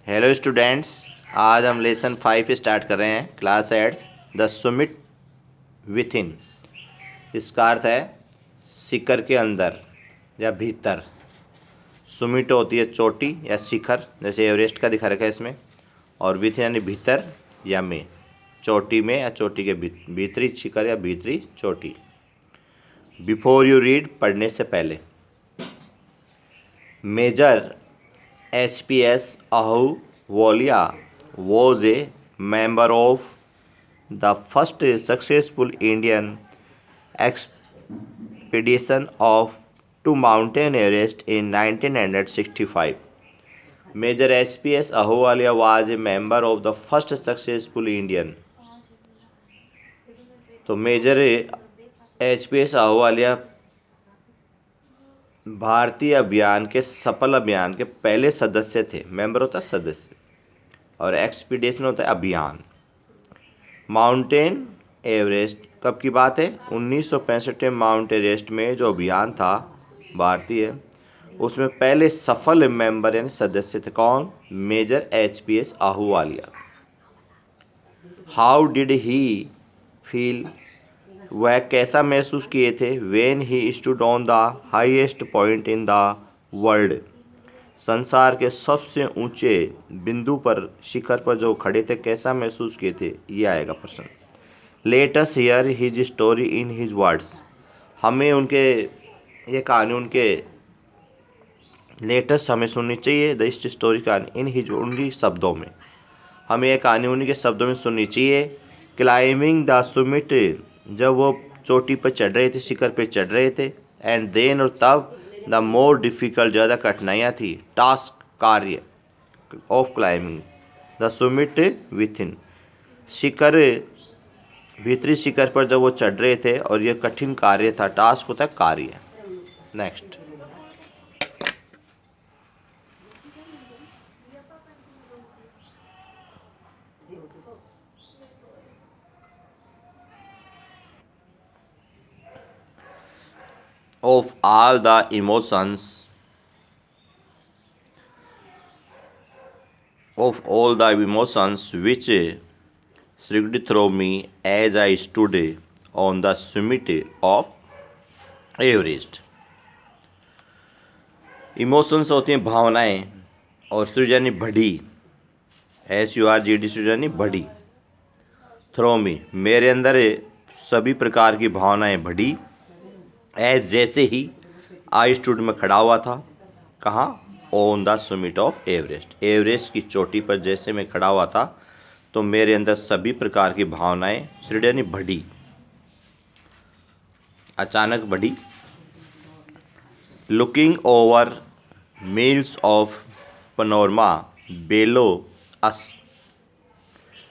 Hello students. आज हम lesson 5 start कर रहे हैं। क्लास 8 द सुमिट विथ इन। इसका अर्थ है शिखर के अंदर या भीतर। सुमिट होती है चोटी या शिखर, जैसे एवरेस्ट का दिखा रखा है इसमें। और विथ यानी भीतर या में, चोटी में या चोटी के भीतरी शिखर या भीतरी चोटी। बिफोर यू रीड, पढ़ने से पहले। Major HPS Ahluwalia was a member of the first successful Indian expedition to Mount Everest in 1965. Major HPS Ahluwalia was a member of the first successful Indian. तो मेजर HPS आहूवालिया भारतीय अभियान के सफल अभियान के पहले सदस्य थे। मेंबर होता है सदस्य, और एक्सपीडिशन होता है अभियान। माउंटेन एवरेस्ट कब की बात है? 1965 में माउंट एवरेस्ट में जो अभियान था भारतीय, उसमें पहले सफल मेंबर यानी सदस्य थे। कौन? Major HPS Ahluwalia. How did he feel? वह कैसा महसूस किए थे? When he stood on the highest point in the world. संसार के सबसे ऊंचे बिंदु पर, शिखर पर जो खड़े थे, कैसा महसूस किए थे? ये आएगा प्रश्न। Let us here his story in his words. हमें उनके ये कहानी उनके लेटेस्ट हमें सुननी चाहिए। द स्टोरी कहानी इन हिज, उनकी शब्दों में। हमें यह कहानी उन्हीं के शब्दों में सुननी चाहिए। क्लाइंबिंग द सुमिट, जब वो चोटी पर चढ़ रहे थे, शिखर पर चढ़ रहे थे। एंड देन, और तब। द मोर डिफ़िकल्ट, ज़्यादा कठिनाइयाँ थी। टास्क, कार्य। Of climbing the summit within, शिखर, भीतरी शिखर पर जब वो चढ़ रहे थे, और ये कठिन कार्य था। टास्क होता है कार्य। Next. Of all the emotions, which surged through me as I stood on the summit of Everest. Emotions होती हैं भावनाएं, और सृजनी बढ़ी, SURGD, सृजनी बढ़ी। थ्रो मी, मेरे अंदर सभी प्रकार की भावनाएं बढ़ी। एज, जैसे ही। आई स्टूड, में खड़ा हुआ था। कहाँ? On the Sumit of Everest, Everest की चोटी पर जैसे मैं खड़ा हुआ था, तो मेरे अंदर सभी प्रकार की भावनाएं सृजनी बढ़ी, अचानक बढ़ी। Looking over miles of panorama below us.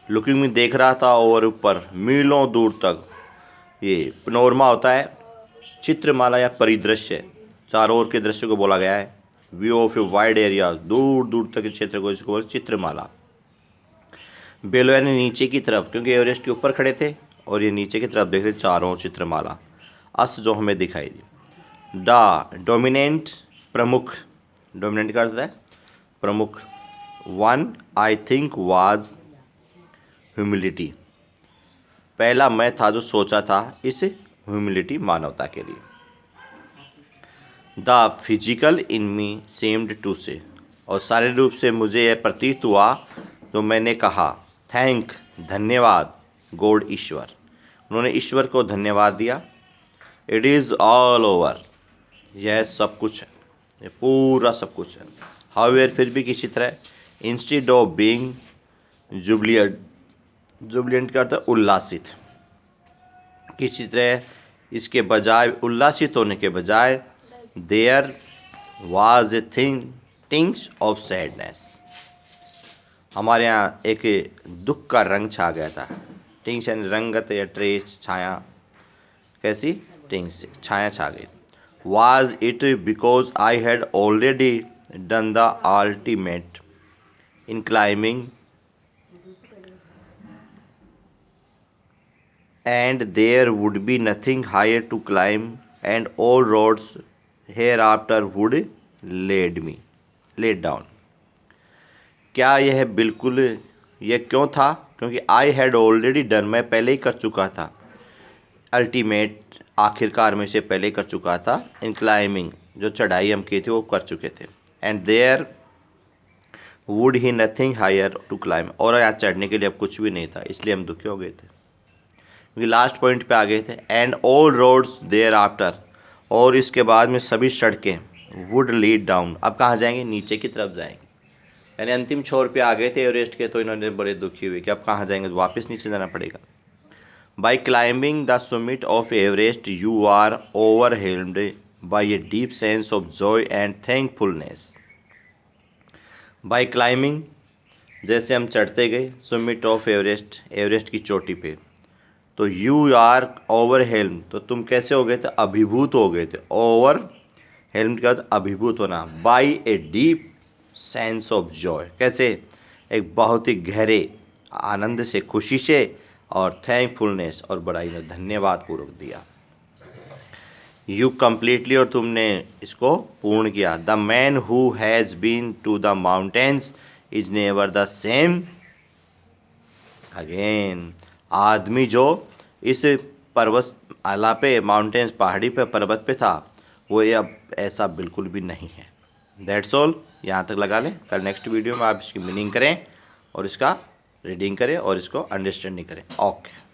Looking में देख रहा था, और ऊपर मीलों दूर तक। ये पनोरमा होता है चित्रमाला या परिदृश्य, चारों ओर के दृश्य को बोला गया है। View of a wide area, दूर दूर तक के क्षेत्र को, इसको बोलते चित्रमाला। बेलो यानी नीचे की तरफ, क्योंकि एवरेस्ट के ऊपर खड़े थे, और ये नीचे की तरफ देख रहे चारों ओर चित्रमाला। अस, जो हमें दिखाई दी। द डोमिनेंट, प्रमुख। डोमिनेंट का अर्थ है प्रमुख। One I think was humility, पहला मैं था जो सोचा था इस ह्यूमिलिटी, मानवता के लिए। The physical in me seemed to say, और शारीरिक रूप से मुझे यह प्रतीत हुआ, तो मैंने कहा थैंक, धन्यवाद, गॉड, ईश्वर। उन्होंने ईश्वर को धन्यवाद दिया। इट इज़ ऑल ओवर, यह सब कुछ है, ये पूरा सब कुछ है। हाउएवर, फिर भी किसी तरह। Instead of being Jubilant, Jubilant का अर्थ है उल्लासित। किसी तरह, इसके बजाय, उल्लासित होने के बजाय। There was a things of sadness, हमारे यहाँ एक दुख का रंग छा गया था। टिंग्स यानी रंगत या ट्रेस, छाया। कैसी? टिंग्स, छाया छा गई। Was it because I had already done the ultimate in climbing, and there would be nothing higher to climb, and all roads hereafter would lead down. क्या यह बिल्कुल, यह क्यों था? क्योंकि आई हैड ऑलरेडी डन, मैं पहले ही कर चुका था। अल्टीमेट, आखिरकार में से पहले कर चुका था। इन क्लाइंबिंग, जो चढ़ाई हम की थी वो कर चुके थे। And there would he nothing higher to climb, और यहाँ चढ़ने के लिए अब कुछ भी नहीं था, इसलिए हम दुखी हो गए थे क्योंकि लास्ट पॉइंट पे आ गए थे। And all roads thereafter, और इसके बाद में सभी सड़कें वुड लीड डाउन, अब कहाँ जाएंगे? नीचे की तरफ जाएंगे। यानी अंतिम छोर पे आ गए थे एवरेस्ट के, तो इन्होंने बड़े दुखी हुए कि अब कहाँ जाएंगे, वापस नीचे जाना पड़ेगा। By climbing the summit of Everest you are overwhelmed by a deep sense of joy and thankfulness. By climbing, जैसे हम चढ़ते गए summit ऑफ एवरेस्ट, एवरेस्ट की चोटी पे, तो यू आर ओवरहेल्म, तो तुम कैसे हो गए थे? अभिभूत हो गए थे। ओवरहेल्म क्या होता? अभिभूत होना। By a deep sense of Joy, कैसे? एक बहुत ही गहरे आनंद से, खुशी से, और थैंकफुलनेस, और बड़ाई ने धन्यवाद पूर्वक दिया। यू कम्प्लीटली, और तुमने इसको पूर्ण किया। The man who has been to the mountains is never the same again. आदमी जो इस पर्वत आला पे, माउंटेन्स, पहाड़ी पे, पर्वत पे था, वो ये अब ऐसा बिल्कुल भी नहीं है। दैट्स ऑल, यहाँ तक लगा लें। कल नेक्स्ट वीडियो में आप इसकी मीनिंग करें और इसका रीडिंग करें और इसको अंडरस्टैंडिंग करें। ओके।